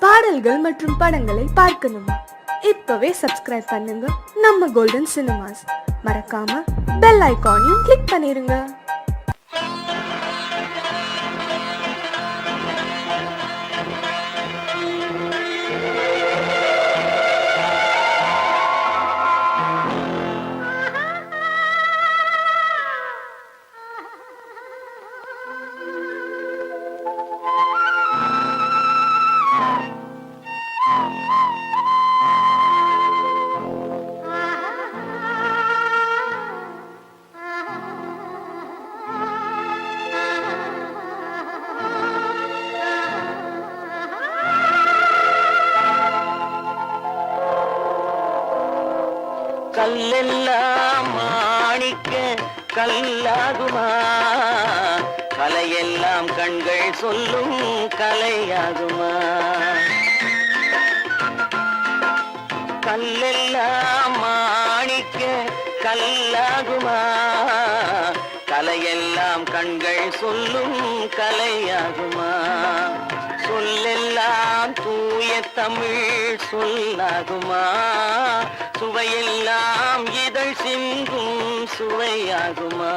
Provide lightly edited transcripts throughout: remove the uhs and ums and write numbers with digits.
பாடல்கள் மற்றும் படங்களை பார்க்கணுமா? இப்பவே சப்ஸ்கிரைப் பண்ணுங்க நம்ம கோல்டன் சினிமாஸ். மறக்காம பெல் ஐகானையும் கிளிக் பண்ணிருங்க. கல்லெல்லாம் மாணிக்க கல்லாகுமா, கலையெல்லாம் கண்கள் சொல்லும் கலையாகுமா. கல்லெல்லாம் மாணிக்க கல்லாகுமா, கலையெல்லாம் கண்கள் சொல்லும் கலையாகுமா. சொல்லெல்லாம் தூய தமிழ் சொல்லாகுமா, சுவையெல்லாம் இதழ் சிந்தும் சுவையாகுமா.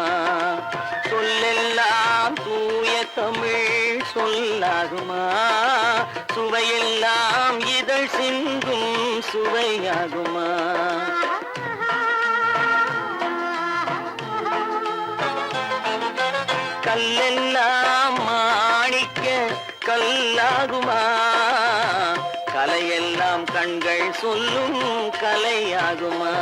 சொல்லெல்லாம் தூய தமிழ் சொல்லாகுமா, சுவையெல்லாம் இதழ் சிந்தும் சுவையாகுமா. கல்லெல்லாம் மாணிக்க கல்லாகுமா, கலையெல்லாம் கண்கள் சொல்லும் கலையாகுமா.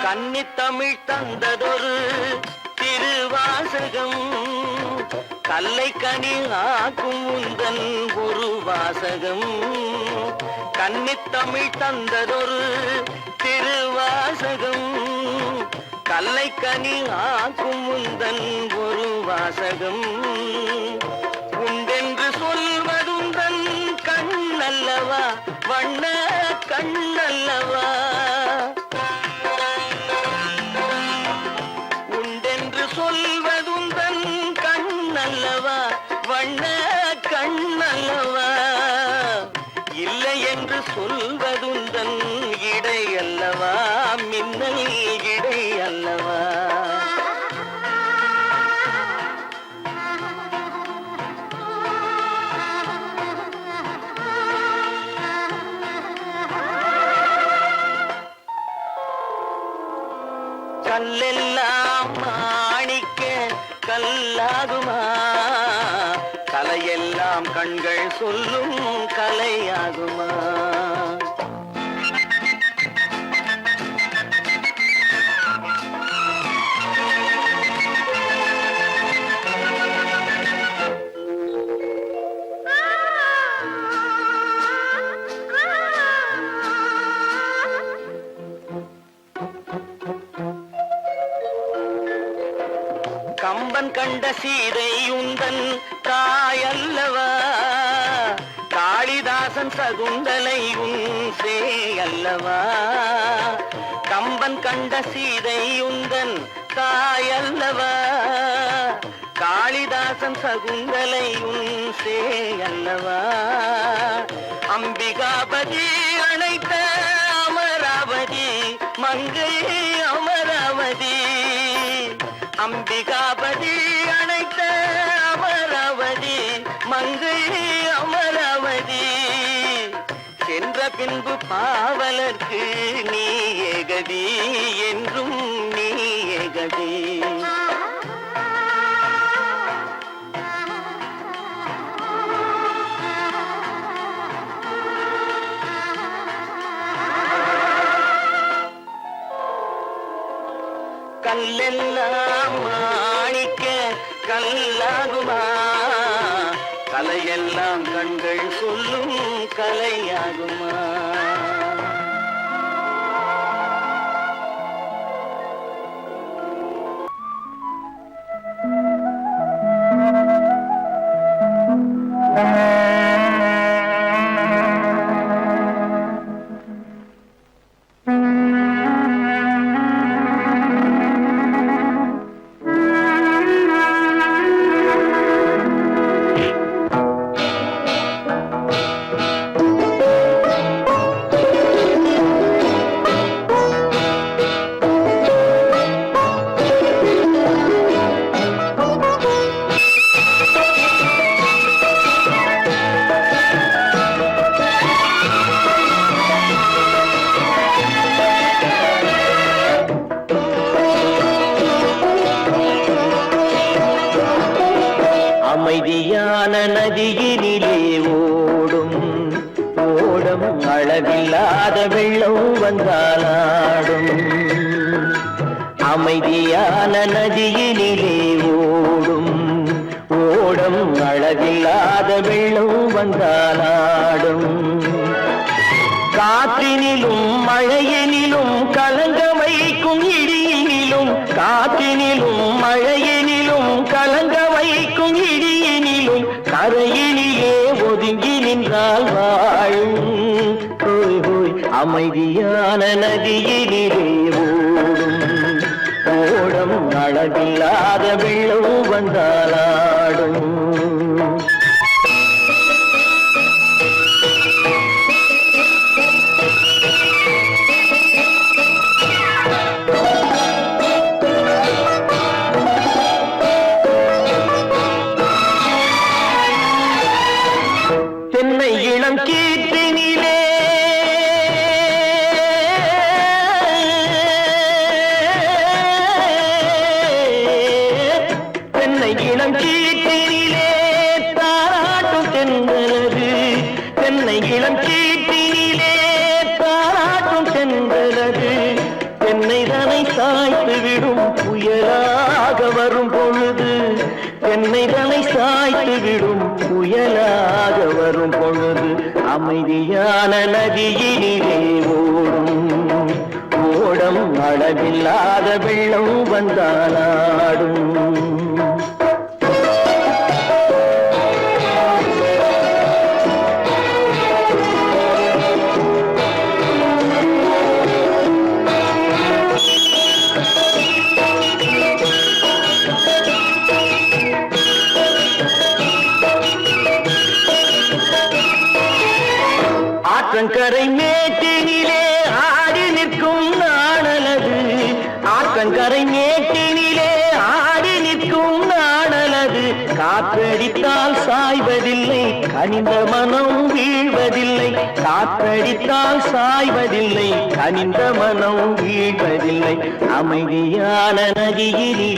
கன்னித்தமிழ் தந்ததொரு திருவாசகம், கல்லை கனி ஆக்கும் உந்தன் ஒரு வாசகம். கன்னித்தமிழ் தந்ததொரு திருவாசகம், கல்லை கனி ஆக்கும் உந்தன் ஒரு வாசகம். உண்டென்று சொல்வதுந்தன் கண்ணல்லவா, வண்ண கண்ணல்லவா. சொல்வதுந்தன் கண்ணல்லவா, வண்ண கண்ணல்லவா. இல்லை என்று சொல்வதுந்தன் இடை அல்லவா, மின்னல் இடை அல்லவா. கல்லெல்லாம் மாணிக்க கல்லாகுமா, கலையெல்லாம் கண்கள் சொல்லும் கலையாகுமா. கம்பன் கண்ட சீதை உந்தன் தாயல்லவா, காளிதாசன் சகுந்தலை உன் சேயல்லவா. கம்பன் கண்ட சீதை உந்தன் தாயல்லவா, காளிதாசன் சகுந்தலை உன் சேயல்லவா. அம்பிகாபதி அணைத்த அமராவதி மங்கை அமராவதி. அம்பிகாபதி அணைத்த அமராவதி மங்கை அமராவதி. சென்ற பின்பு பாவலர்க்கு நீ ஏகதி, என்றும் நீ ஏகதி. கல்லெல்லாம் மாணிக்க கல்லாகுமா, கலையெல்லாம் கண்கள் சொல்லும் கலையாகுமா. நதியினிலே ஓடும் ஓடம் அளவில்லாத வெள்ளம் வந்தாலாடும் அமைதியான நதியினிலே ஓடும் ஓடம் அளவில்லாத வெள்ளம் வந்தாலாடும் காற்றினிலும் மழையினிலும் கலங்க வைக்கும் இடியினிலும் காற்றினிலும் மழையினிலும் கலங்க வைக்கும் இடியினிலும் கரையினிலே ஒதுங்கி நின்றால் வாழும் ஹோய் ஹோய் அமைதியான நதியினிலே ஓடும் ஓடம் அளவில்லாத வெள்ளம் வந்தாலாடும் தென்னை இளம் கீற்றினிலே தென்னை இளம் கீற்றினிலே தாராட்டும் தென்றலது தென்னை இளம் கீற்றினிலே தாராட்டும் தென்றலது தென்னை தனை சாய்த்து விடும் புயலாக வரும் பொழுது தென்னை தனை சாய்த்து விடும் புயலாக வரும் பொழுது அமைதியான நதியினிலே ஓடும் ஓடம் அளவில்லாத வெள்ளம் வந்தாலாடும் ஆற்றங்கரை மேட்டினிலே ஆடி நிற்கும் நாணலது ஆற்றங்கரை மேட்டினிலே ஆடி நிற்கும் நாணலது காற்றடித்தால் சாய்வதில்லை கனிந்த மனம் வீழ்வதில்லை காற்றடித்தால் சாய்வதில்லை கனிந்த மனம் வீழ்வதில்லை அமைதியான நதியிலே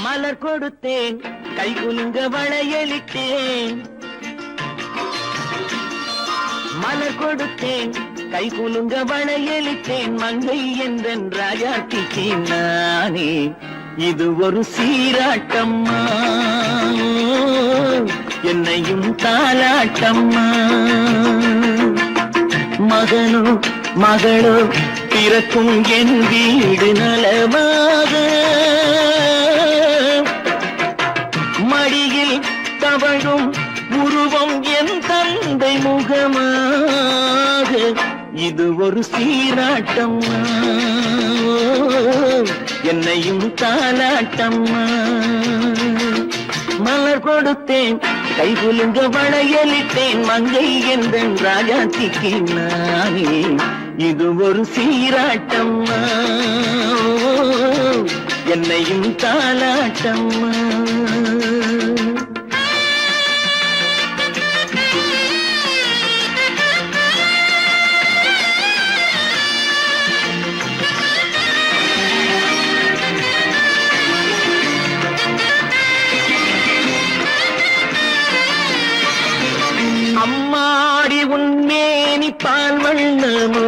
மலர் கொடுத்தேன் கை குலுங்க வளையலிட்டேன் மலர் கொடுத்தேன் கை குலுங்க வளையலிட்டேன் மங்கை என்றன் ராஜாட்டிக்கு நானே இது ஒரு சீராட்டம்மா என்னையும் தாலாட்டம்மா மகனோ மகளோ பிறக்கும் என் வீடு நலமாக மடியில் தவழும் உருவம் என் முகமாக இது ஒரு சீராட்டம்மா, என்னையும் தாலாட்டம்மா. மலர் கொடுத்தேன் கைகுலுங்க வளையலிட்டேன் மங்கை எந்தன் ராஜாத்திக்கு நானே இது ஒரு சீராட்டம்மா, என்னையும் தாலாட்டம்மா. அம்மாடி உன்மேனி பால் வண்ணமோ,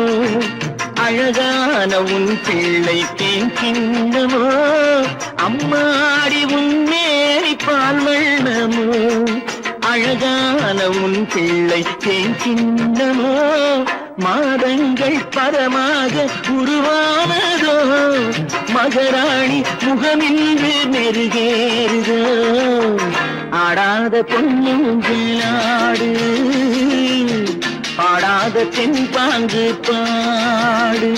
அழகான உன் பிள்ளை தேன் கிண்ணமோ. அம்மாடி உன்மேனி பால் வண்ணமோ, அழகான உன் பிள்ளை தேன் கிண்ணமோ. மாதங்கள் பரமாக உருவானதோ, மகராணி முகமின்று மெருகேறுதோ. ஆடாத பொன்னுங்களாடு, பாடாத தென்பாங்கு பாடு.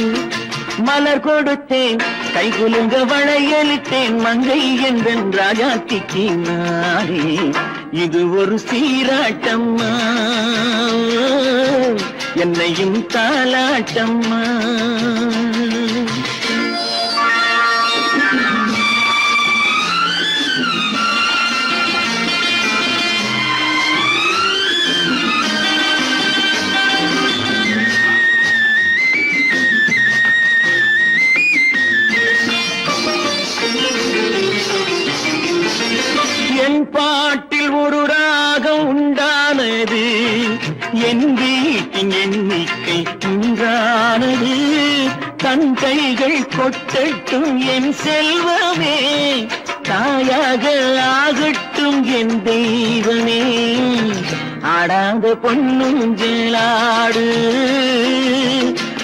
மலர் கொடுத்தேன் கைகுலுங்க வளையலிட்டேன் மங்கை எந்தன் ராஜாத்திக்கு நானே இது ஒரு சீராட்டம்மா, என்னையும் தாலாட்டம்மா. என் பாட்டில் ஒரு ராகம் உண்டானது, என் வீட்டின் எண்ணிக்கை உண்டானது. தன் கைகள் கொட்டட்டும் என் செல்வமே, தாயாக ஆகட்டும் என் தெய்வமே. ஆடாத பொன்னுஞ்சலாடு,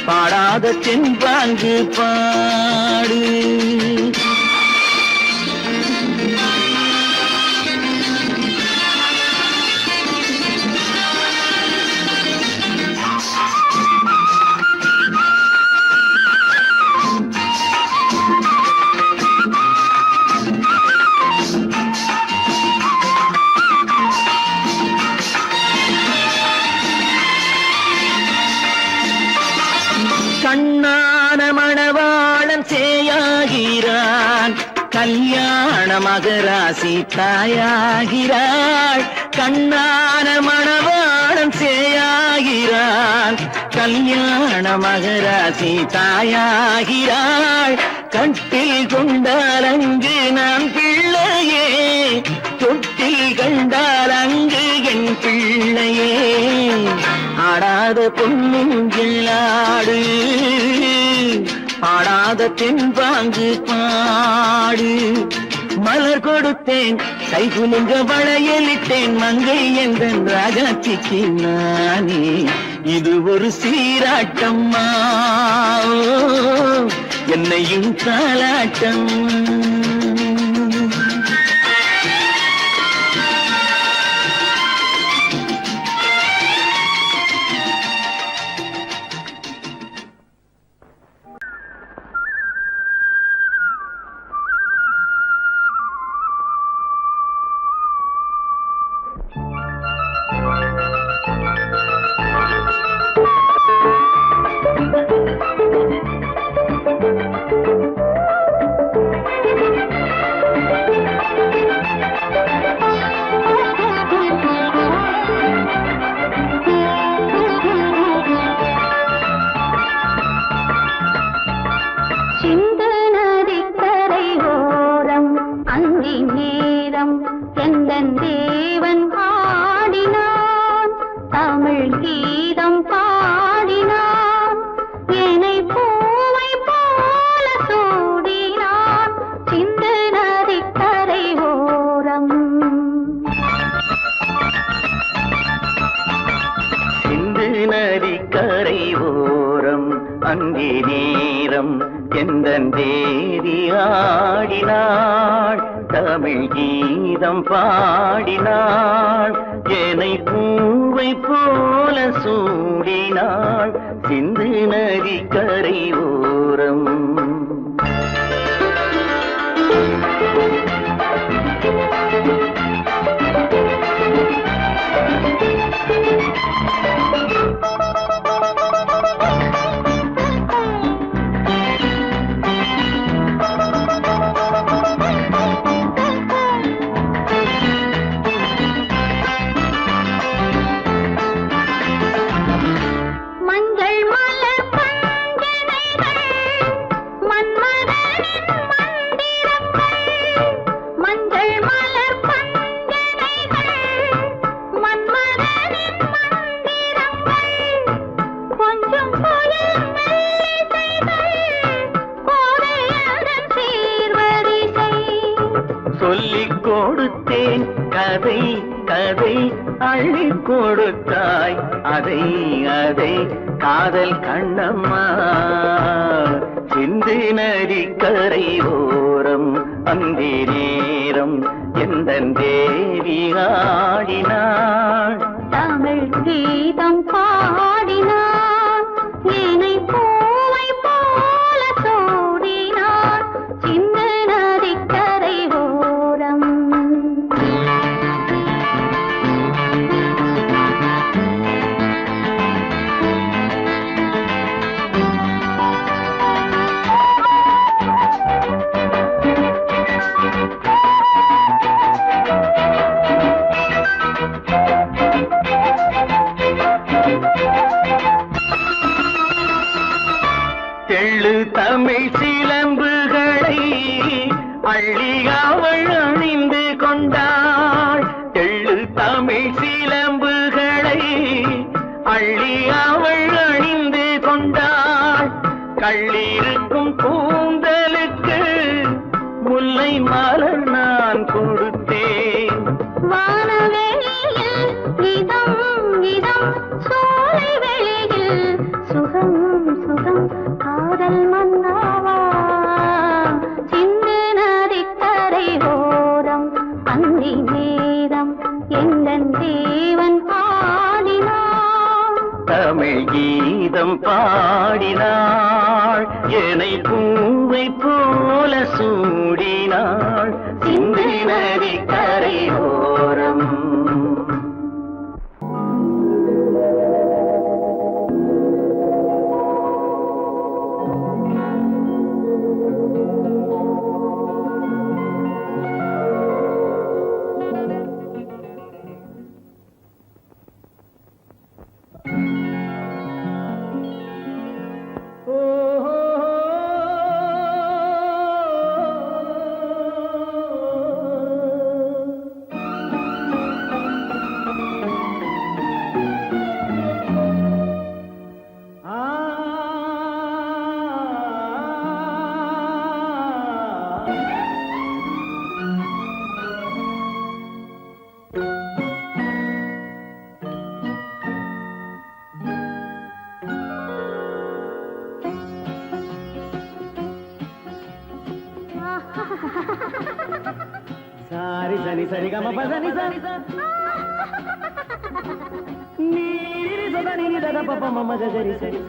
பாடாத தென்பாங்கு பாடு. கண்ணான மணவாளன் சேயாகிறான், கல்யாண மகராசி தாயாகிறாள். கண்ணான மணவாளன் சேயாகிறான், கல்யாண மகராசி தாயாகிறாள். கட்டில் கொண்டால் அங்கு நான் பிள்ளையே, தொட்டில் கண்டால் அங்கு என் பிள்ளையே. ஆடாத பொன்னுங்களாடு, பாடாத தென்பாங்கு பாடு. மலர் கொடுத்தேன் கைகுலுங்க வளையலிட்டேன் மங்கை எந்தன் ராஜாத்திக்கு நானே இது ஒரு சீராட்டம்மா, என்னையும் தாலாட்டம்மா. அங்கே நேரம் எந்தன் தேவி ஆடினாள். தமிழ் கீதம் பாடினாள் ஏனை பூவை போல சூடினாள் சிந்து நதி கரை ஓரம். சொல்லிக் கொடுத்தேன் கதை கதை அள்ளி கொடுத்தாய் அதை அதை காதல் கண்ணம்மா சிந்து நதி கரை ஓரம் அந்தி நேரம் எந்த தேவி ஆடினாள் தமிழ் கீதம் பாடினாள் ஏனை பூவை போல சூடினாள் சிந்து நதி கரை ஓரம். தெள்ளு தமிழ் சிலம்புகளை அள்ளி அவள் அணிந்து கொண்டாள் தெள்ளு தமிழ் சிலம்புகளை அள்ளி அவள் அணிந்து கொண்டாள் கள்ளிருக்கும் கூந்தலுக்கு முல்லை மலர் நான் கொடுத்தேன் வானவெளியில் இதம் இதம் சோலை வெளியில் சுகம் சுகம் காதல் மன்னாவா சிந்து நதி கரை ஓரம் அந்தி நேரம் எந்தன் தேவன் பாடினான் தமிழ் கீதம் பாடினாள் ஏனை பூவை போல சூடினாள் சிந்து நதி கரை ஓரம். సారి సని సరి గమ పదని సని నీరి సదని దద పప మమ గరి సరి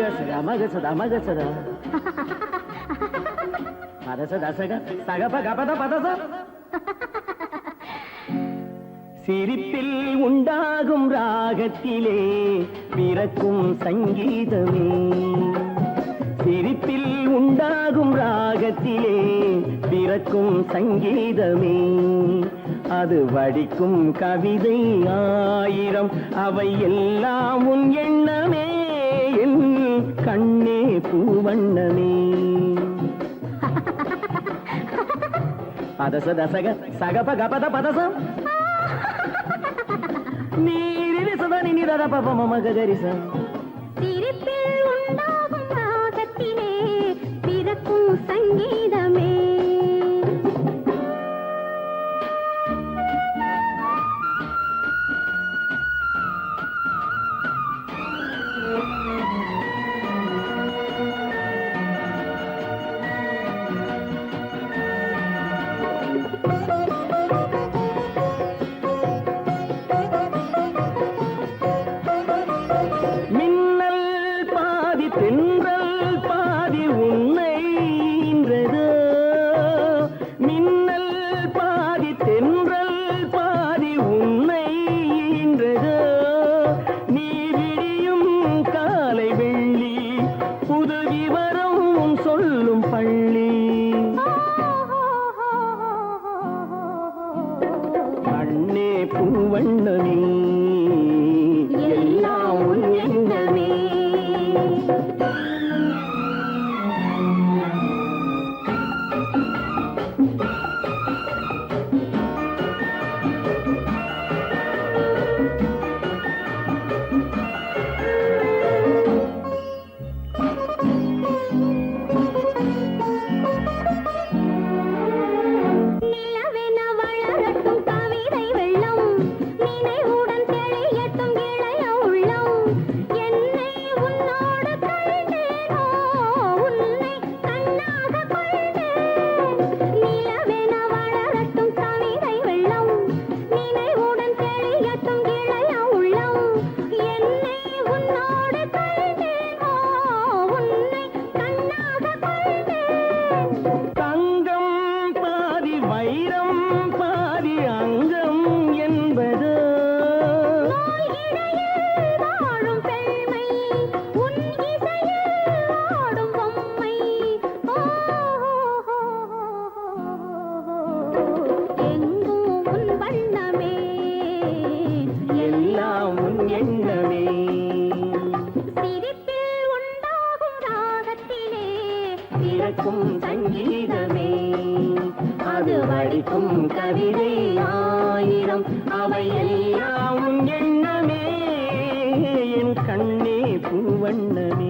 గసద మగ సద మగ సద పద సద సగ సగ పగ పద పద స சிரிப்பில் உண்டாகும் ராகத்திலே பிறக்கும் சங்கீதமே சிரிப்பில் உண்டாகும் ராகத்திலே பிறக்கும் சங்கீதமே அது வடிக்கும் கவிதை ஆயிரம் அவை எல்லாம் உன் எண்ணமே என் கண்ணே பூவண்ணமே பதச தசக சகப கபத பதசம் நீரிரி சதனி நிதத பப மம கரிச சிரிப்பில் உண்டாகும் ராகத்திலே பிறக்கும் சங்கீதமே மின்னல் பாதி தென்றல் பாதி உன்னை ஈன்றதோ. மின்னல் பாதி தென்றல் பாதி உன்னை ஈன்றதோ. நீ விடியும் காலை வெள்ளி புது விவரம் உன் சொல்லும் பள்ளி. கண்ணே பூவண்ணமே எல்லாம் உன் எண்ணமே. நிலவென வளரட்டும் கவிதை வெள்ளம், நினைவுடன் தெளியட்டும் இளைய உள்ளம். என்னை உன்னோடு கண்டேனோ, உன்னை கண்ணாக கொண்டேன். நிலவென வளரட்டும் கவிதை வெள்ளம், நினைவுடன் தெளியட்டும் இளைய உள்ளம். என்னை உன்னோடு கண்டேனோ, உன்னை கண்ணாக கொண்டேன். தங்கம் பாதி வைரம் பாதி அங்கம் என்பது. நோய் இடையில் வாழும் பெண்மை, உன் இசையில் ஆடும் பொம்மை. எங்கும் உன் வண்ணமே எல்லாம் உன் எண்ணமே. சிரிப்பில் உண்டாகும் ராகத்திலே பிறக்கும் சங்கீதமே அது வடிக்கும் கவிதை ஆயிரம். அவை எல்லாம் உன் எண்ணமே என் கண்ணே பூவண்ணமே.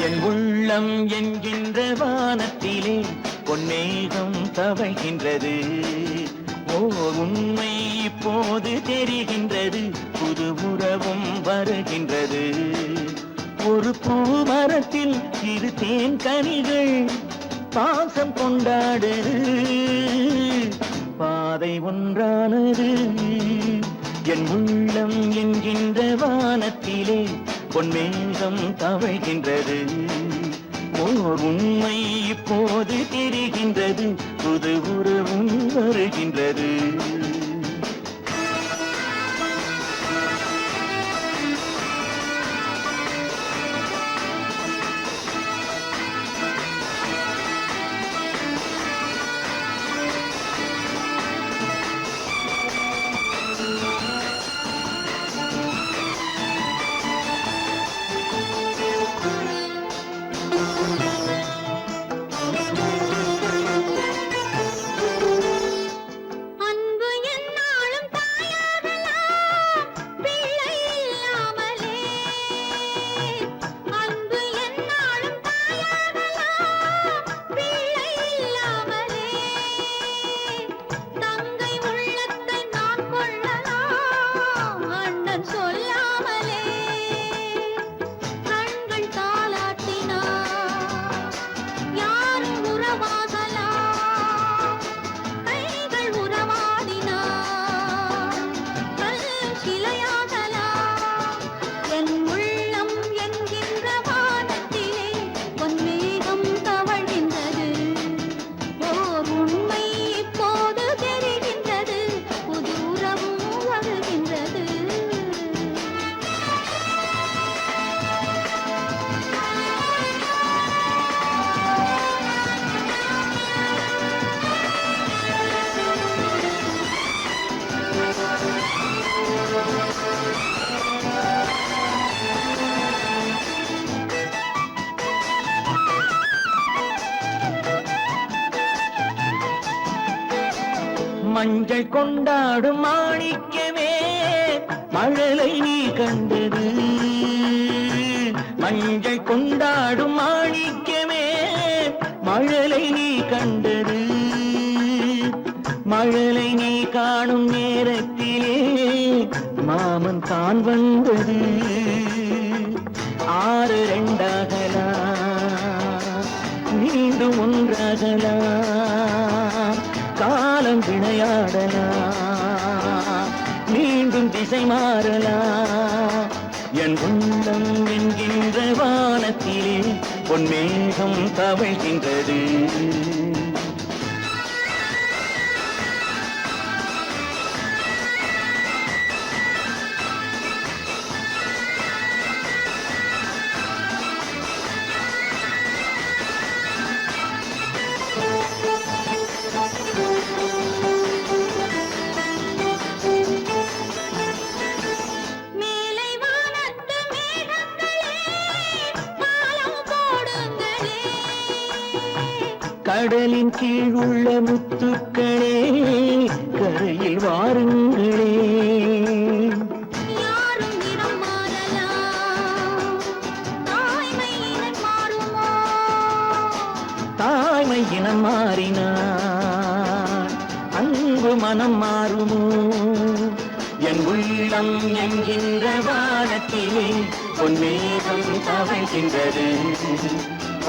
என் உள்ளம் என்கின்ற வானத்திலே பொன்னேகம் தவழ்கின்றது. ஓர் உண்மை இப்போது தெரிகின்றது, புது உறவும் வருகின்றது. ஒரு பூமரத்தில் இரு தேன் கனிகள் பாசம் கொண்டாடு, பாதை ஒன்றானது. என் உள்ளம் என்கின்ற வானத்திலே பொன்மேகம் தவழ்கின்றது. ஓர் உண்மை இப்போது தெரிகின்றது, புது உறவும் வருகின்றது. அன்பு என் மஞ்சள் கொண்டாடும் மாணிக்கமே மழலை நீ கண்டது. மஞ்சள் கொண்டாடும் மாணிக்கமே மழலை நீ கண்டது. மழலை நீ காணும் நேரத்திலே மாமன் தான் வந்தது. 6 2ஆகலாம், மீண்டும் ஒன்றாகலாம். காலம் விளையாடலாம், மீண்டும் திசை மாறலாம். என் உள்ளம் என்கின்ற வானத்திலே பொன்மேகம் தவழ்கின்றது. கடலின் கீழ் உள்ள முத்துக்களே கரையில் வாருங்களே. யாரும் நிறம் மாறலாம், தாய்மை இனம் மாறுமோ? தாய்மை இனம் மாறினார் அன்பு மனம் மாறுமோ? என் உள்ளம் என்கின்ற வானத்திலே பொன்மேகம் தவழ்கின்றது.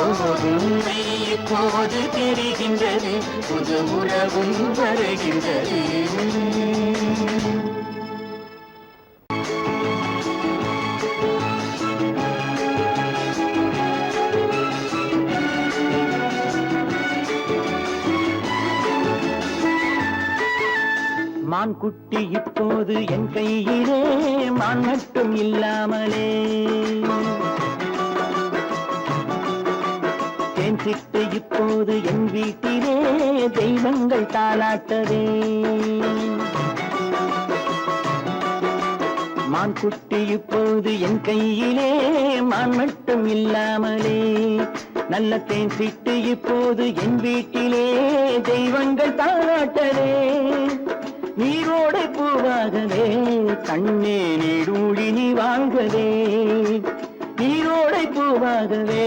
உண்மை இப்போது தெரிகின்றது, புது உறவும் வருகின்றது. மான் குட்டி இப்போது என் கையிலே, மான் மட்டும் இல்லாமலே. தேன் சிட்டு இப்போது என் வீட்டிலே, தெய்வங்கள் தாலாட்டவே. மான் குட்டி இப்போது என் கையிலே, மான் மட்டும் இல்லாமலே. நல்ல தேன் சிட்டு இப்போது என் வீட்டிலே, தெய்வங்கள் தாலாட்டவே. நீரோடை பூவாகவே கண்ணே நீடூழி நீ வாங்கவே. நீரோடை பூவாகவே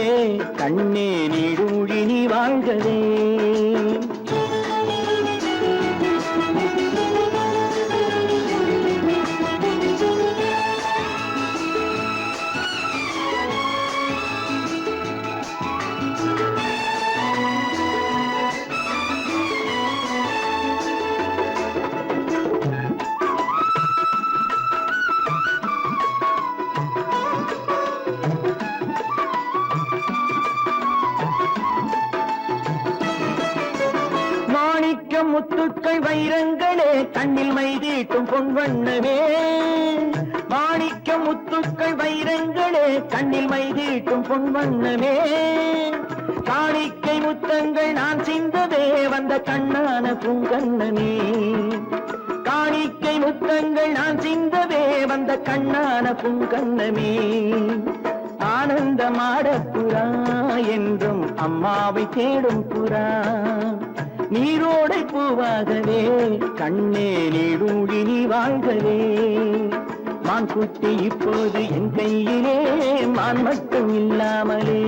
கண்ணே நீடூழி நீ வாங்கவே. முத்துக்கள் வைரங்களே கண்ணில் மைதீட்டும் பொன்வண்ணமே. மாணிக்க முத்துக்கள் வைரங்களே கண்ணில் மைதீட்டும் பொன்வண்ணமே. காணிக்கை முத்தங்கள் நான் சிந்ததே வந்த கண்ணான பூங்கண்ணமே. காணிக்கை முத்தங்கள் நான் சிந்ததே வந்த கண்ணான பூங்கண்ணமே. ஆனந்தமாட புறா என்றும் அம்மாவை தேடும் புறா. நீரோடை பூவாகவே கண்ணே நீடூழி நீ வாழ்கவே. மான் குட்டி இப்போது என் கையிலே, மான் மட்டும் இல்லாமலே.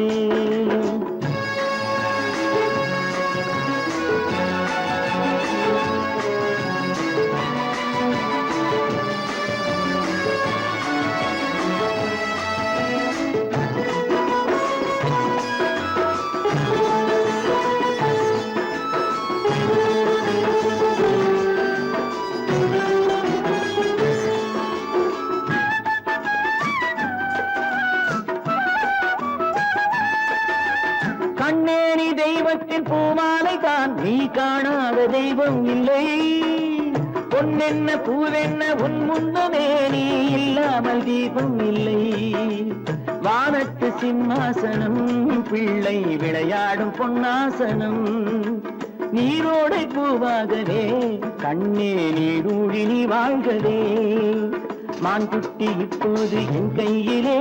கண்ணேனி தெய்வத்தின் பூமாலை தான், நீ காணாத தெய்வம் இல்லை. பொன்னென்ன பூவென்ன உன் முன்னமே, நீ இல்லாமல் தீபம் இல்லை. வானத்து சிம்மாசனம் பிள்ளை விளையாடும் பொன்னாசனம். நீரோடை பூவாகவே கண்ணே நீடூழி நீ வாழ்கவே. மான் குட்டி இப்போது என் கையிலே,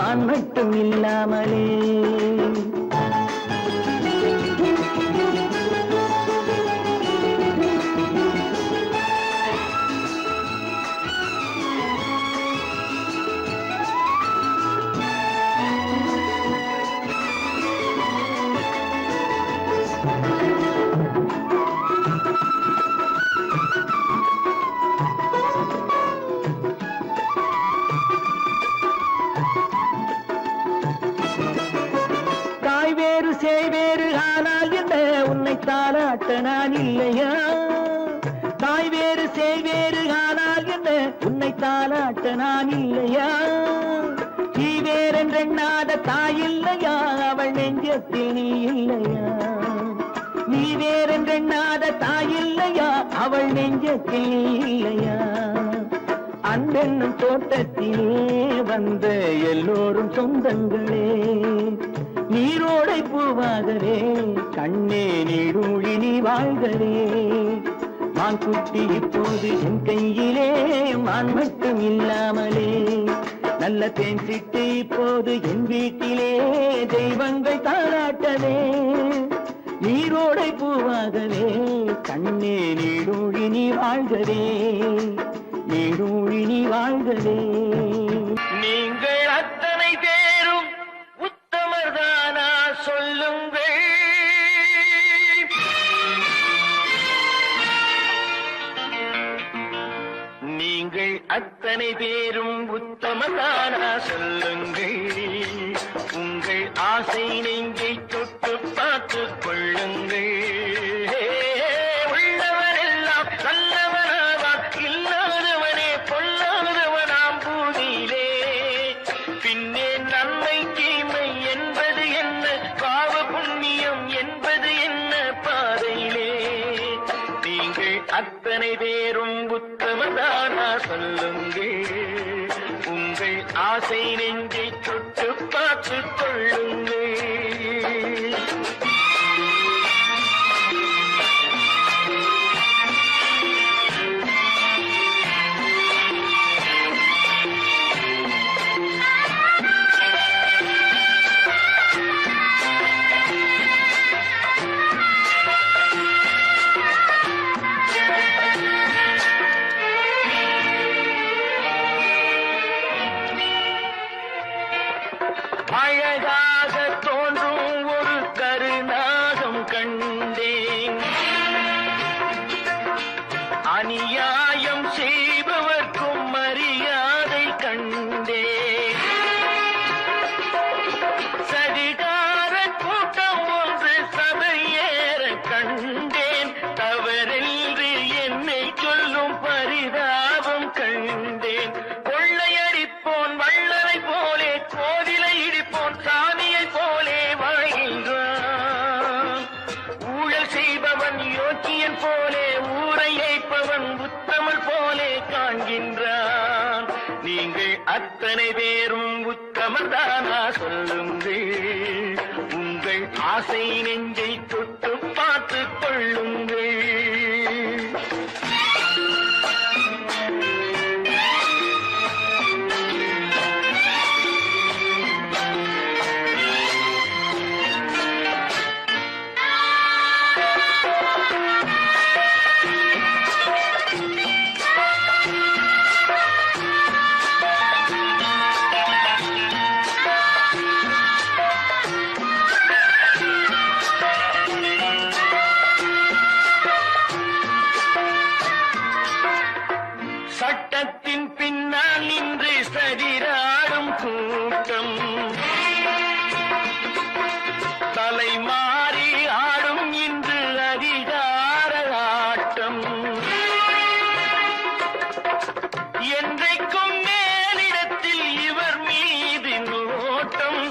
மான் மட்டும் இல்லாமலே. தாலாட்ட நான் இல்லையா? தாய் வேறு சேய் வேறு ஆனால் என்ன, உன்னை தாலாட்ட நான் இல்லையா? நீ வேறென்றெண்ணாத தாய் இல்லையா, அவள் நெஞ்சத்தில் நீ இல்லையா? நீ வேறென்றெண்ணாத தாய் இல்லையா, அவள் நெஞ்சத்தில் நீ இல்லையா? அன்பென்னும் தோட்டத்திலே வந்த எல்லோரும் சொந்தங்களே, நீரோடை பூவாகவே கண்ணே நீடூழி நீ வாழ்கவே. மான் குட்டி இப்போது என் கையிலே, மான் மட்டும் இல்லாமலே. நல்ல தேன் சிட்டு இப்போது என் வீட்டிலே, தெய்வங்கள் தாராட்டவே. நீரோடை பூவாகவே கண்ணே நீடூழி நீ வாழ்கவே, நீடூழி நீ வாழ்கவே. நீங்கள் அத்தனை பேரும் உத்தமர்தானா சொல்லுங்கள். நீங்கள் அத்தனை பேரும் உத்தமர்தானா சொல்லுங்கள். உங்கள் ஆசை நெஞ்சை தொட்டு பார்த்துக் கொள்ளுங்கள். உள்ளவரெல்லாம் நல்லவனாவான், இல்லாதவனே பொல்லாதவனாம் பூமியிலே. பின்னே நன்மை தீமை என்பது என்ன, பாவ புண்ணியம் என்பது என்ன பாதையிலே. நீங்கள் அத்தனை பேரும் உத்தமதானா சொல்லுங்கள். உங்கள் ஆசை நெஞ்சை தொட்டு பார்த்துக் கொள்ளுங்கள். அழகாக தோன்றும் ஒரு கருநாகம் கண்டேன், அநியாயம் செய்பவர்க்கும் மரியாதை கண்டேன். சதிகார கூட்டம் ஒன்று சபையேற கண்டேன், தவறென்று என்னை சொல்லும் பரிதாபம் கண்டேன். கொள்ளையடிப்போன் வள்ளலை போலே, கோவிலை இடிப்போன் சாமியை போலே வாழ்கின்றான். ஊழல் செய்பவன் யோக்கியன் போலே, ஊரை ஏய்ப்பவன் உத்தமல் போலே காண்கின்றான். நீங்கள் அத்தனை பேரும் உத்தமதானா சொல்லுங்கள். உங்கள் ஆசை நெஞ்சை தொட்டு பார்த்துக் கொள்ளுங்கள். சட்டத்தின் பின்னால் நின்று சதிராடும் கூட்டம், தலைமாறி ஆடும் இன்று அதிகார ஆட்டம். என்றைக்கும் மேலிடத்தில் இவர் மீது நோட்டம்,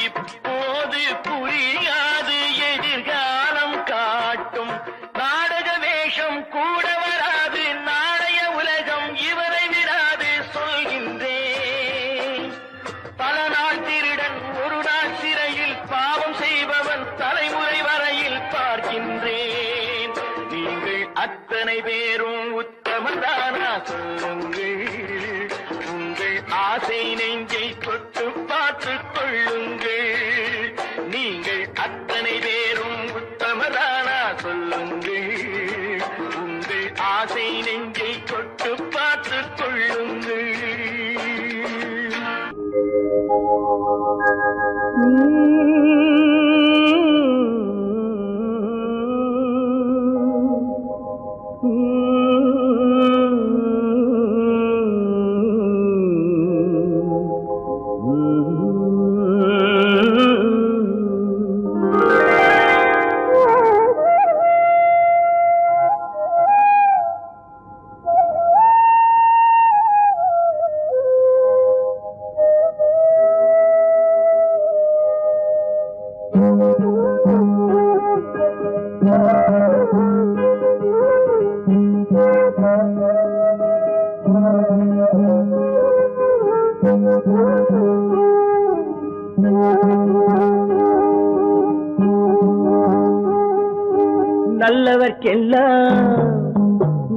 இப்போது புரியாது எதிர்காலம் காட்டும். நாடக வேஷம் கூட வராது, நாளைய உலகம் இவரை விடாது சொல்கின்றேன். பல நாள் திருடன் ஒரு நாள் சிறையில், பாவம் செய்பவன் தலைமுறை வரையில் பார்க்கின்றேன். நீங்கள் அத்தனை பேரும் உத்தமதானா சொல்லுங்கள். உங்கள் ஆசை நெஞ்சை தொட்டு பார்த்துக் கொள்ளுங்கள். நீங்கள் அத்தனை பேரும் உத்தமதானா சொல்லுங்கள். உங்கள் ஆசை நெஞ்சை தொட்டு பார்த்துக் கொள்ளுங்கள்.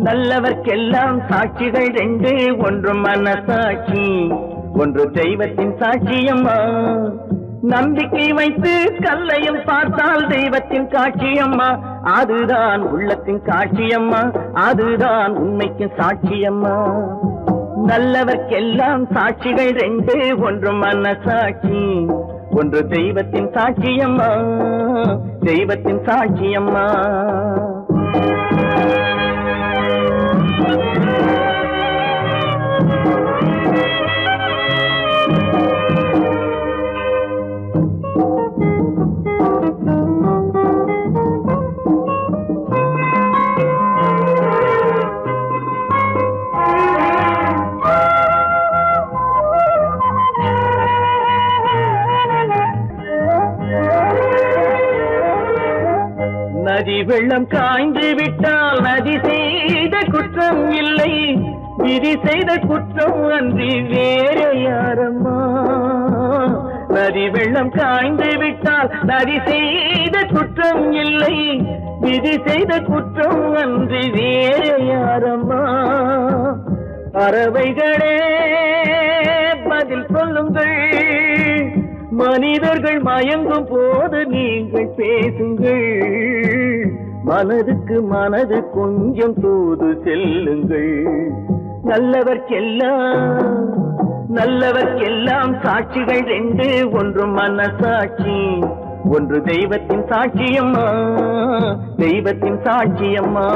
நல்லவர்க்கெல்லாம் சாட்சிகள் ரெண்டு, ஒன்று மனசாட்சி, ஒன்று தெய்வத்தின் சாட்சியம்மா. நம்பிக்கை வைத்து கல்லையும் பார்த்தால் தெய்வத்தின் காட்சியம்மா. அதுதான் உள்ளத்தின் காட்சியம்மா, அதுதான் உண்மைக்கு சாட்சியம்மா. நல்லவர்க்கெல்லாம் சாட்சிகள் ரெண்டு, ஒன்று மனசாட்சி, ஒன்று தெய்வத்தின் சாட்சியம்மா, தெய்வத்தின் சாட்சியம்மா. நதி வெள்ளம் காய்ந்து விட்டால் நதி செய்த குற்றம் இல்லை, விதி செய்த குற்றம் அன்றி வேற யாரம்மா. நதி வெள்ளம் காய்ந்து விட்டால் நதி செய்த குற்றம் இல்லை, விதி செய்த குற்றம் அன்றி வேற யாரம்மா. பறவைகளே பதில் சொல்லுங்கள், மனிதர்கள் மயங்கும் போது நீங்கள் பேசுங்கள். மனதுக்கு மனது கொஞ்சம் தூது செல்லுங்கள். நல்லவர்க்கெல்லாம் சாட்சிகள் ரெண்டு, ஒன்று மனசாட்சி, ஒன்று தெய்வத்தின் சாட்சியம்மா, தெய்வத்தின் சாட்சியம்மா.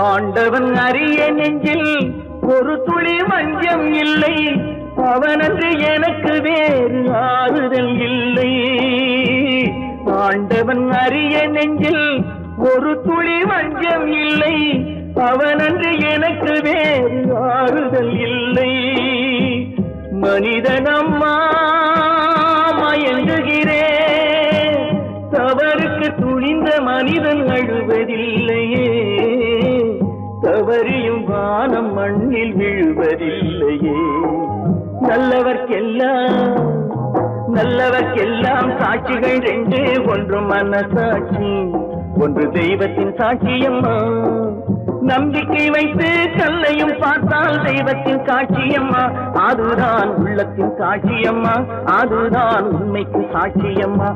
ஆண்டவன் அறிய நெஞ்சில் ஒரு துளி வஞ்சம் இல்லை, அவனன்று எனக்கு வேறு ஆறுதல் இல்லை. ஆண்டவன் அறிய நெஞ்சில் ஒரு துளி வஞ்சம் இல்லை, அவனன்று எனக்கு வேறு ஆறுதல் இல்லை. மனிதனம்மா மயங்குகிறேன், தவறுக்கு துணிந்த மனிதன் அழுவதில்லையே, தவறியும் வானம் மண்ணில் விழுவதில்லையே. நல்லவர்க்கெல்லாம் சாட்சிகள் ரெண்டு, ஒன்று மனசாட்சி, ஒன்று தெய்வத்தின் சாட்சியம்மா. நம்பிக்கை வைத்து கல்லையும் பார்த்தால் தெய்வத்தின் காட்சியம்மா. அதுதான் உள்ளத்தின் காட்சியம்மா, அதுதான் உண்மைக்கு சாட்சியம்மா.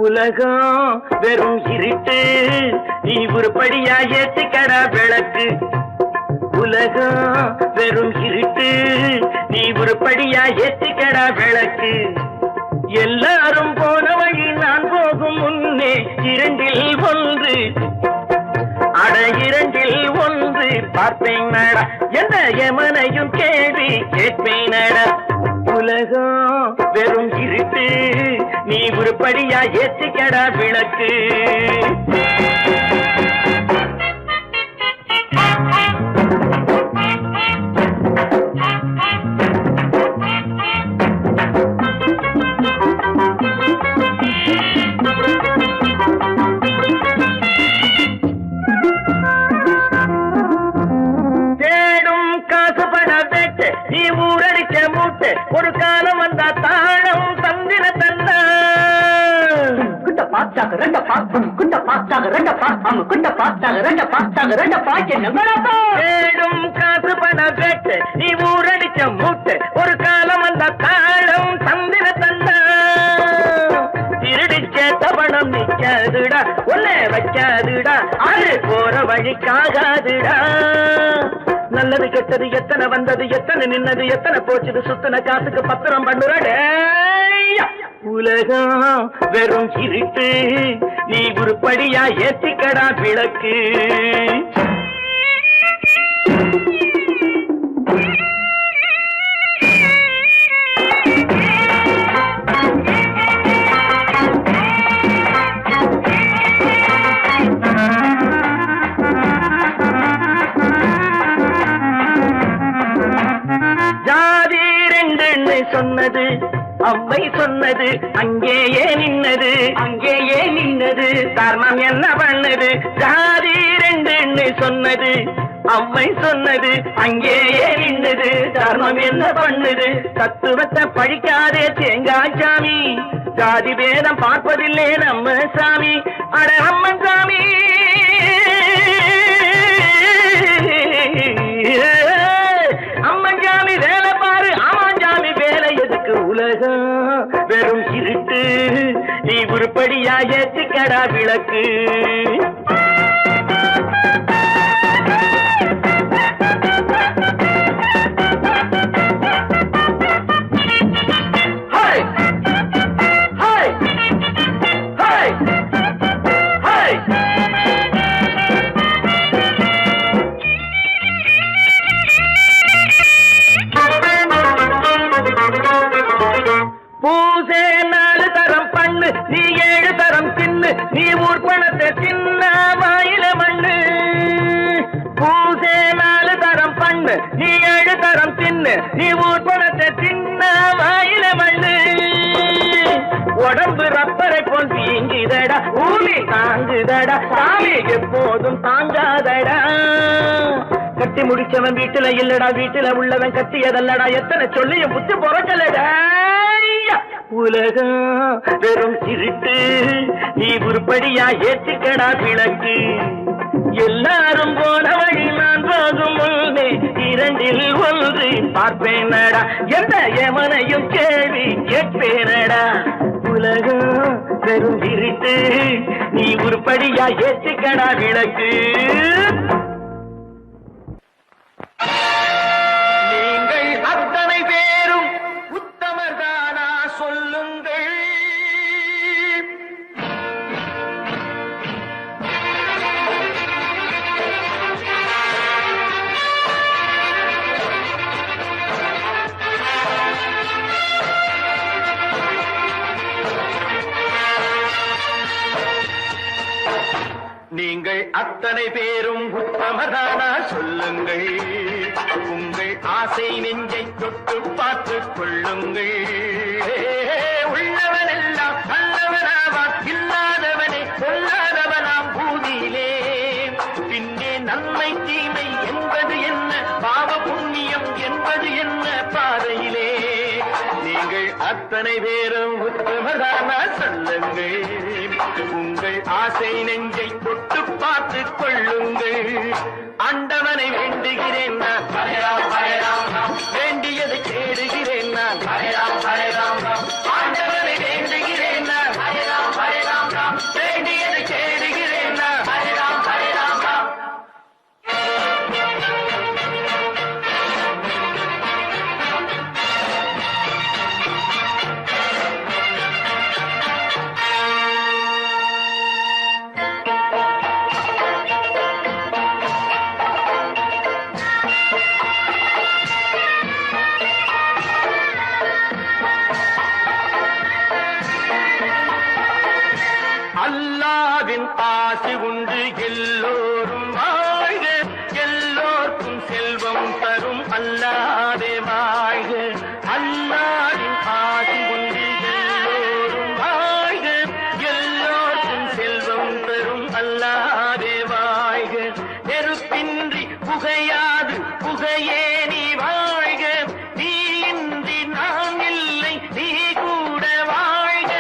உலகம் வெறும் இருட்டு, நீ உருப்படியா ஏத்திக்கடா விளக்கு. உலகம் வெறும் இருட்டு, நீ உருப்படியா ஏத்திக்கடா விளக்கு. எல்லாரும் போன வழி நான் போகும் முன்னே இரண்டில் ஒன்று, அட இரண்டில் ஒன்று பார்ப்பேன் நட, எந்த எமனையும் கேள்வி கேட்பேன் நட. உலகம் வெறும் இருட்டு, நீ உருப்படியா ஏத்திக்கடா விளக்கு. தேடும் காசு பட வேட்டு, நீ ஊரடிச்ச மூட்டு, ஒரு காலம் வந்தா தாழம் தந்திர தந்தா. குண்ட பாச்சாக ரெண்ட பாக்கும், குண்ட பாச்சாக ரெண்ட பாக்கும், குண்ட பாச்சாக ரெண்ட பாச்சாக ரெண்ட பாக்கு. தேடும் காசு பட வேட்டு, நீ ஊரடிச்ச மூட்டு, ஒரு காலம் வந்தா தாழம் தந்திர தந்தா. திருடிச்ச தவணம் நிக்காதுடா, ஒல்ல வைக்காதுடா, அது போற வழிக்காகாதுடா. நல்லது கெட்டது எத்தனை வந்தது எத்தனை நின்னது எத்தனை போச்சுது சுத்தன காசுக்கு பத்திரம் பண்ணுறடே உலகம் வெறும் இருட்டு நீ உருப்படியா ஏத்திக்கடா விளக்கு ஜாதி ரெண்டு சொன்னது அவ்வை சொன்னது அங்கேயே நின்னது தர்மம் என்ன பண்ணது ஜாதி ரெண்டு சொன்னது அம்மை சொன்னது அங்கேயே நின்னது தர்மம் என்ன பண்ணுது தத்துவத்தை பழிக்காதே தேங்காய் சாமி ஜாதி பேதம் பார்ப்பதில்லே நம்ம சாமி அட அம்மன் சாமி அம்மன் சாமி வேலை பாரு ஆமான் சாமி வேலை எதுக்கு உலகம் வெறும் இருட்டு நீ உருப்படியா ஏத்திக்கடா விளக்கு பூசே 4 தரம் பண்ணு நீ 7 தரம் தின்னு நீ ஊர் பணத்தை தின்ன வாயில மண்ணு பூசே 4 தரம் பண்ணு நீ 7 தரம் தின்னு நீ ஊர் பணத்தை தின்ன வாயில மண்ணு உடம்பு ரப்பரை போல் வீங்குதடா ஊமி தாங்குதடா சாமி எப்போதும் தாங்காதடா கட்டி முடிச்சவன் வீட்டுல இல்லடா வீட்டுல உள்ளவன் கட்டியதல்லடா எத்தனை சொல்லியும் புத்தி பொறக்கலடா உலகம் வெறும் இருட்டு நீ உருப்படியா ஏத்திக்கடா விளக்கு எல்லாரும் போன வழி நான் போகும் முன்னே 2ல் 1 பார்ப்பேனடா எந்த எவனையும் கேள்வி கேட்பேனடா உலகம் வெறும் இருட்டு நீ உருப்படியா ஏத்திக்கடா விளக்கு நீங்கள் அத்தனை பேரும் உத்தமர்தானா சொல்லுங்கள் நீங்கள் அத்தனை பேரும் உத்தமதானா சொல்லுங்கள் உங்கள் ஆசை நெஞ்சை தொட்டு பார்த்துக் கொள்ளுங்கள் உள்ளவனெல்லாம் நல்லவனாவான் இல்லாதவனே சொல்லாதவனாம் பூதியிலே பின்னே நன்மை தீமை என்பது என்ன பாவ புண்ணியம் என்பது என்ன பாதையிலே நீங்கள் அத்தனை பேரும் உத்தமதானா சொல்லுங்கள் உங்கள் ஆசை நெஞ்சை தொட்டு பார்த்துக் கொள்ளுங்கள் ஆண்டவனை வேண்டுகிறேன் நான் வேண்டியதை தேடுகிறேன் நான் ஆண்டவனை வேண்டுகிறேன் நான் வேண்டியதை தேடுகிறேன் நான் அல்லாவின் ஆசி உண்டு எல்லோரும் வாழ்க எல்லோருக்கும் செல்வம் தரும் அல்லாதே வாழ்க அல்லாவின் ஆசி உண்டு எல்லோரும் வாழ்க எல்லோருக்கும் செல்வம் தரும் அல்லாதே வாழ்க நெருப்பின்றி புகையாது புகையே நீ வாழ்க நீ இன்றி நான் இல்லை நீ கூட வாழ்க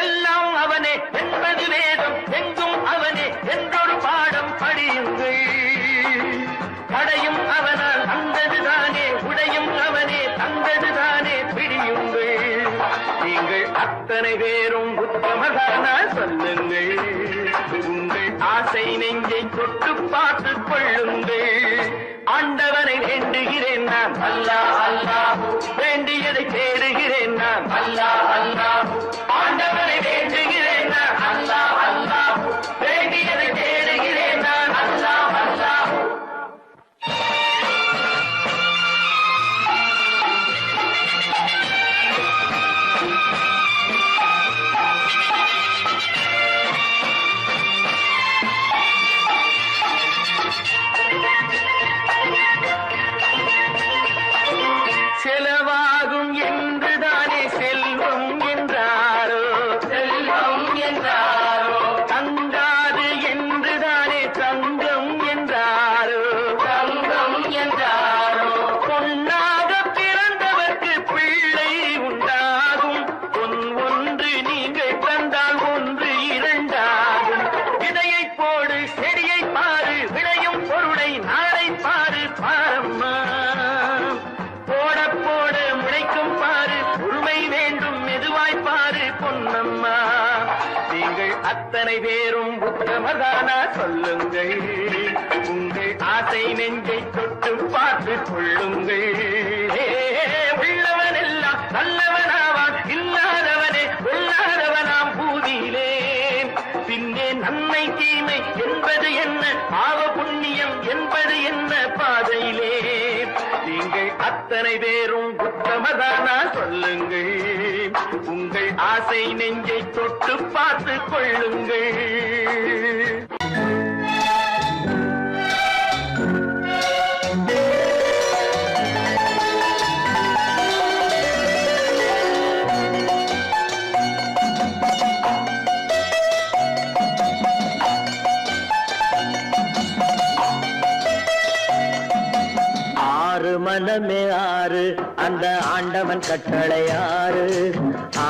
எல்லாம் அவனே என்பது வேதம் எங்கும் அவனே என்றொரு பாடம் படியுங்கள் படையும் அவனால் வந்ததுதானே உடையும் அவனே தந்ததுதானே பிடியுங்கள் நீங்கள் அத்தனை பேரும் உத்தமதானா சொல்லுங்கள் உங்கள் ஆசை நெஞ்சை தொட்டு பார்த்துக் கொள்ளுங்கள் ஆண்டவனை வேண்டுகிறேன் நான் அல்லாஹ் அல்லாஹ் வேண்டியதை தேடுகிறேன் நான் அல்லாஹ் அல்லாஹ் ஆண்டவரை வேண்டுகிறேன் நான் அல்லாஹ் அல்லாஹ் வேண்டியதை தேடுகிறேன் நான் அல்லாஹ் அல்லாஹ் செலவாகும் என்றுதானே செல்வம் என்றாரோ செல்வம் என்றாரோ தங்காது என்றுதானே தங்கம் என்றாரோ தங்கம் என்றாரோ பொன்னாக பிறந்தவர்க்கு பிள்ளை உண்டாகும் பொன் ஒன்று நீங்கள் தந்தால் ஒன்று இரண்டாகும் விதையை போடு செடியை பாரு விளையும் பொருளை நாளை பாரு பாரம்மா போட போட முளைக்கும் பாரு உரிமை வேண்டும் மெதுவாய் பாரு பொன்னம்மா நீங்கள் அத்தனை பேரும் உத்தமதானா சொல்லுங்கள் உங்கள் ஆசை நெஞ்சை தொட்டு பார்த்து கொள்ளுங்கள் உள்ளவன் எல்லாம் நல்லவனாவான் இல்லாதவனே கொள்ளாதவனாம் பூதியிலே பின்னே நன்மை தீமை என்பது என்ன பாவ புண்ணியம் என்பது என்ன பாதையிலே நீங்கள் அத்தனை பேரும் உத்தமதானா சொல்லுங்கள் உங்கள் ஆசை நெஞ்சை தொட்டு பார்த்து கொள்ளுங்கள் ஆறு மனமே ஆறு அந்த ஆண்டவன் கட்டளை ஆறு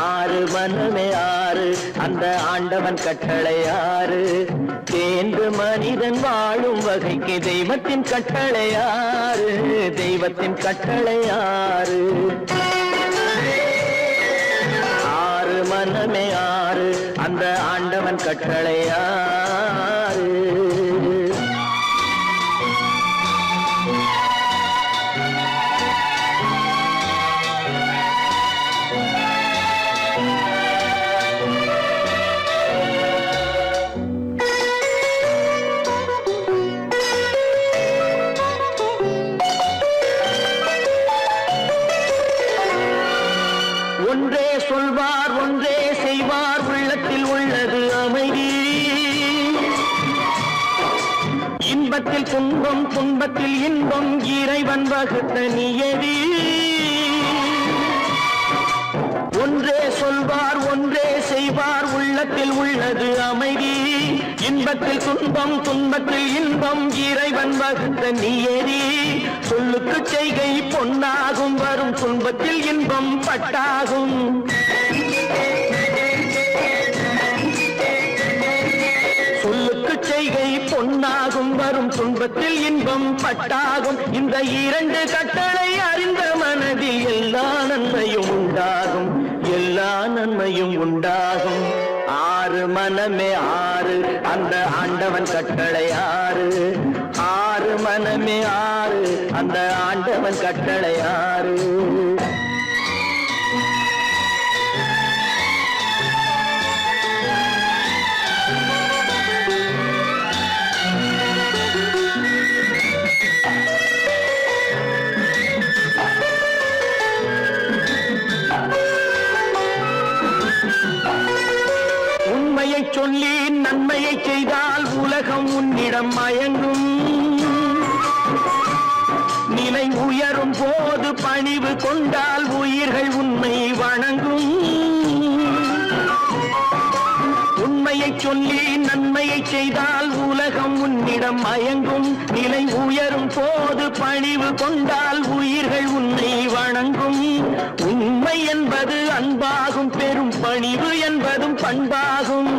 ஆறு மனமே ஆறு அந்த ஆண்டவன் கட்டளை ஆறு தேர்ந்து மனிதன் வாழும் வகைக்கு தெய்வத்தின் கட்டளை ஆறு தெய்வத்தின் கட்டளை ஆறு ஆறு மனமே ஆறு அந்த ஆண்டவன் கட்டளை ஆறு ஒன்றே சொல்வார் ஒன்றே செய்வார் உள்ளத்தில் உள்ளது அமைதி இன்பத்தில் துன்பம் துன்பத்தில் இன்பம் இறைவன் வகுத்த நியதி ஒன்றே சொல்வார் ஒன்றே செய்வார் உள்ளத்தில் உள்ளது அமைதி இன்பத்தில் துன்பம் துன்பத்தில் இன்பம் இறைவன் வகுத்த நியதி சொல்லுக்கு செய்கை பொன்னாகும் வரும் துன்பத்தில் இன்பம் பட்டாகும் சொல்லுக்கு செய்கை பொன்னாகும் வரும் துன்பத்தில் இன்பம் பட்டாகும் இந்த இரண்டு கட்டளை அறிந்த மனதில் எல்லா நன்மையும் உண்டாகும் எல்லா நன்மையும் உண்டாகும் ஆறு மனமே ஆறு அந்த ஆண்டவன் கட்டளை ஆறு ஆறு மனமே ஆறு அந்த ஆண்டவன் கட்டளை ஆறு உண்மையை சொல்லி நன்மையை செய்தால் உலகம் உன்னிடம் மயங்கும் நிலை உயரும் போது பணிவு கொண்டால் உயிர்கள் உன்னை வணங்கும் உண்மையை சொல்லி நன்மையை செய்தால் உலகம் உன்னிடம் மயங்கும் நிலை உயரும் போது பணிவு கொண்டால் உயிர்கள் உன்னை வணங்கும் உண்மை என்பது அன்பாகும் பெரும் பணிவு என்பதும் பண்பாகும்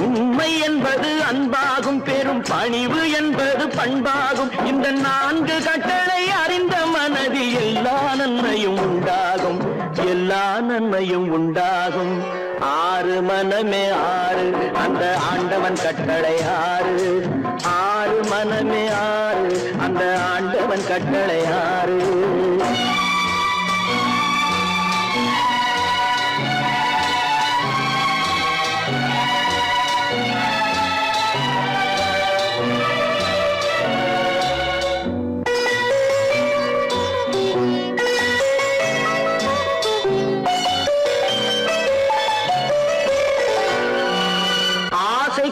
உண்மை என்பது அன்பாகும் பெரும் பணிவு என்பது பண்பாகும் இந்த நான்கு கட்டளை அறிந்த மனதில் எல்லா நன்மையும் உண்டாகும் எல்லா நன்மையும் உண்டாகும் ஆறு மனமே ஆறு அந்த ஆண்டவன் கட்டளை ஆறு ஆறு மனமே ஆறு அந்த ஆண்டவன் கட்டளை ஆறு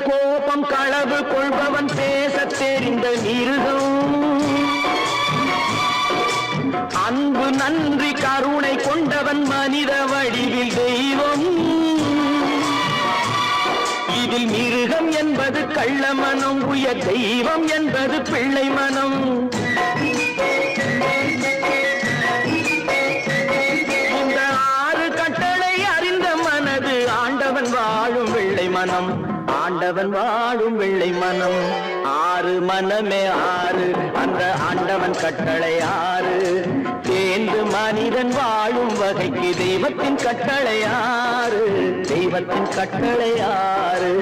கோபம் களவு கொள்பவன் பேசத் தெரிந்த மிருகம் அன்பு நன்றி கருணை கொண்டவன் மனித வடிவில் தெய்வம் இதில் மிருகம் என்பது கள்ள மனம் உயர் தெய்வம் என்பது பிள்ளை மனம் இந்த ஆறு கட்டளை அறிந்த மனது ஆண்டவன் வாழும் வெள்ளை மனம் ஆண்டவன் வாழும் வெள்ளை மனம் ஆறு மனமே ஆறு அந்த ஆண்டவன் கட்டளை ஆறு தேர்ந்து மனிதன் வாழும் வகைக்கு தெய்வத்தின் கட்டளை ஆறு தெய்வத்தின் கட்டளை ஆறு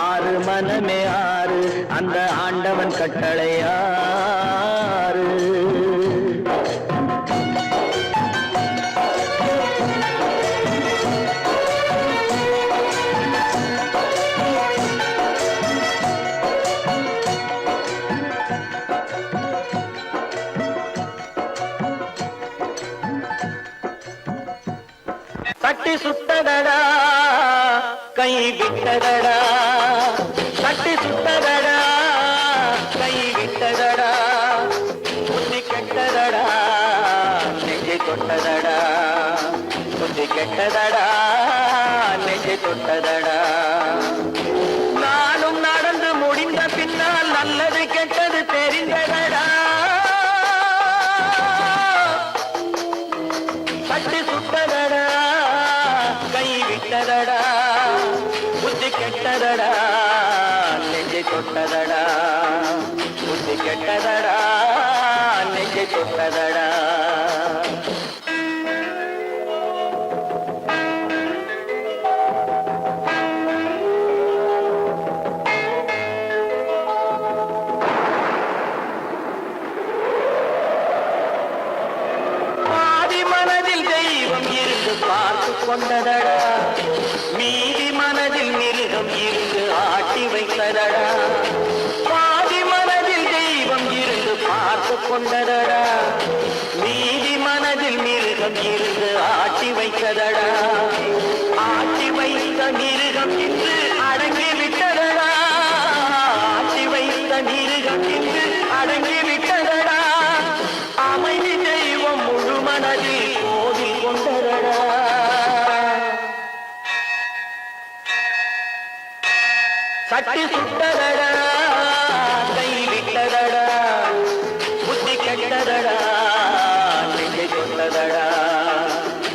ஆறு மனமே ஆறு அந்த ஆண்டவன் கட்டளை ஆறு தட்டி சுத்ததடா கை விட்டதடா தட்டி சுத்ததடா கை விட்டதடா புத்தி கெட்டதடா நெஞ்சை தொட்டதடா புத்தி கெட்டதடா நெஞ்சை தொட்டதடா நானும் நடந்து முடிந்த பின்னால் நல்லது கெட்டது தெரிந்ததடா தட்டி சுத்ததடா கை விட்டதடா புத்தி கெட்டதடா நெஞ்சை தொட்டதடா புத்தி கெட்டதடா நெஞ்சை தொட்டதடா பார்த்து கொண்டதடா மீதி மனதில் மிருகம் இருந்து ஆட்டி வைத்ததடா பாதி மனதில் தெய்வம் இருந்து பார்த்து கொண்டதடா மீதி மனதில் மிருகம் இருந்து ஆட்டி வைத்ததடா ஆட்டி வைத்த மிருகம் இன்று அடங்கி விட்டதடா ஆட்டி வைத்த மிருகம் இன்று அடங்கி விட்டதடா அமைதி தெய்வம் முழு மனதில் கோவில் கொண்டதடா சட்டி சுட்டதடா கை விட்டதடா புத்தி கெட்டதடா நெஞ்சை தொட்டதடா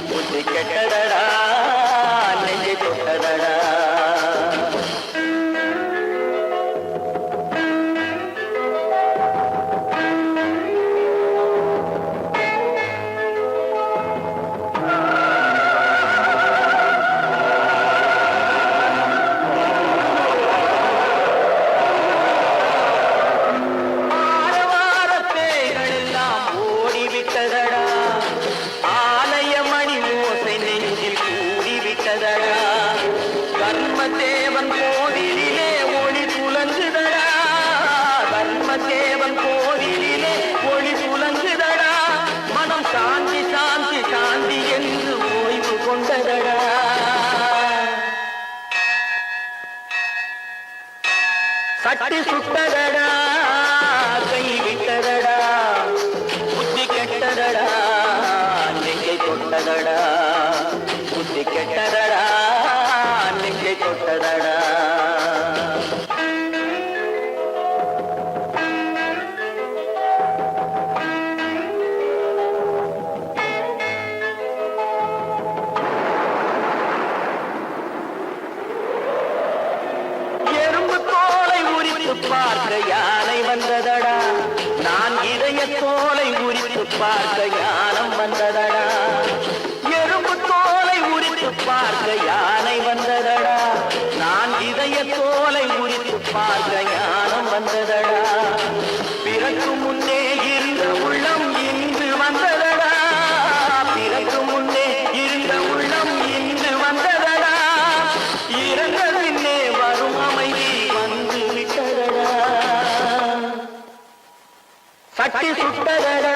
புத்தி கெட்டதடா நெஞ்சை தொட்டதடா தர்மதேவன் கோவிலிலே ஒளி துலங்குதடா தர்மதேவன் கோவிலிலே ஒளி துலங்குதடா மனம் சாந்தி சாந்தி சாந்தி என்று ஓய்வு கொண்டதடா சட்டி சுட்டதடா கை விட்டதடா புத்தி கெட்டதடா நெஞ்சை தொட்டதடா புத்தி கெட்டதடா நெஞ்சை தொட்டதடா எறும்பு தோலை உரித்து பார்க்க யானை வந்ததடா நான் இதய தோலை உரித்து பார்க்க ஞானம் வந்ததடா எறும்பு தோலை உரித்து பார்க்க பார்க்க யானை வந்ததடா நான் இதய தோலை உரித்து பார்க்க ஞானம் வந்ததடா பிறகு முன்னே இருந்த உள்ளம் இன்று வந்ததடா பிறகு முன்னே இருந்த உள்ளம் இன்று வந்ததடா இறந்த பின்னே வரும் அமைதி வந்து விட்டதடா சட்டி சுட்டதடா